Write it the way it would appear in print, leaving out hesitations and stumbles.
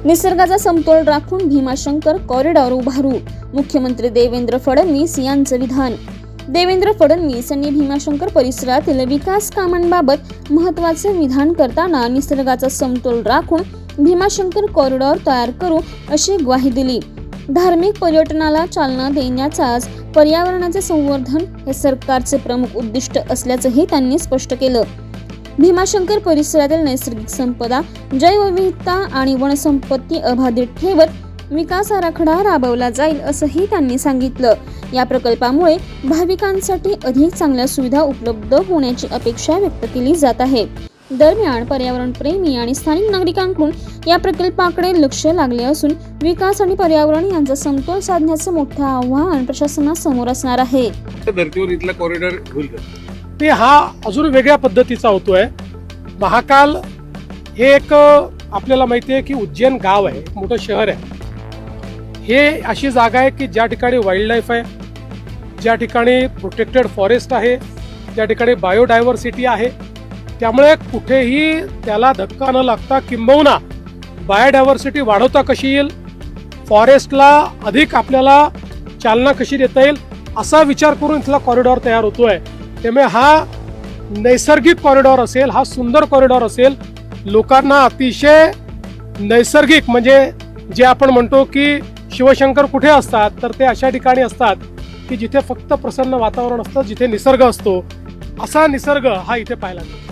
निसर्गाचा समतोल राखून भीमाशंकर कॉरिडॉर उभारू, मुख्यमंत्री देवेंद्र फडणवीस यांचं विधान। देवेंद्र फडणवीस यांनी भीमाशंकर परिसरातील विकास कामांबाबत महत्त्वाचे विधान करताना निसर्गाचा समतोल राखून भीमाशंकर कॉरिडॉर तयार करू अशी ग्वाही दिली। धार्मिक पर्यटनाला चालना देण्याचाच पर्यावरणाचे संवर्धन हे सरकारचे प्रमुख उद्दिष्ट असल्याचंही त्यांनी स्पष्ट केलं। भीमाशंकर परिसरातील नैसर्गिक संपदा, जैवविविधता आणि वनसंपत्ती अबाधित ठेवत विकास आराखडा राबवला जाईल असंही त्यांनी सांगितलं। या प्रकल्पामुळे भाविकांसाठी अधिक चांगल्या सुविधा उपलब्ध होण्याची अपेक्षा व्यक्त केली जात आहे। दरम्यान पर्यावरण प्रेमी आणि स्थानिक नागरिकांकडून या प्रकल्पाकडे लक्ष लागले असून विकास आणि पर्यावरण यांचा समतोल साधण्याचं मोठं आव्हान प्रशासनासमोर असणार आहे। धर्तीवर इथला कॉरिडॉर होईल का? ते हा अजून वेगळ्या पद्धतीचा होतोय। महाकाल हे एक आपल्याला माहिती आहे की उज्जैन गाव आहे, मोठं शहर आहे। हे अशी जागा आहे की ज्या ठिकाणी वाईल्ड लाईफ आहे, ज्या ठिकाणी प्रोटेक्टेड फॉरेस्ट आहे, ज्या ठिकाणी बायोडायव्हर्सिटी आहे। त्यामुळे कुठेही त्याला धक्का न लागता किंबहुना बायोडायव्हर्सिटी वाढवता कशी येईल, फॉरेस्टला अधिक आपल्याला चालना कशी देता येईल असा विचार करून इथला कॉरिडॉर तयार होतोय। त्यामुळे हा नैसर्गिक कॉरिडॉर असेल, हा सुंदर कॉरिडॉर असेल। लोकांना अतिशय नैसर्गिक म्हणजे जे आपण म्हणतो की शिवशंकर कुठे असतात तर ते अशा ठिकाणी असतात की जिथे फक्त प्रसन्न वातावरण असतं, जिथे निसर्ग असतो। असा निसर्ग हा इथे पाहायला मिळतो।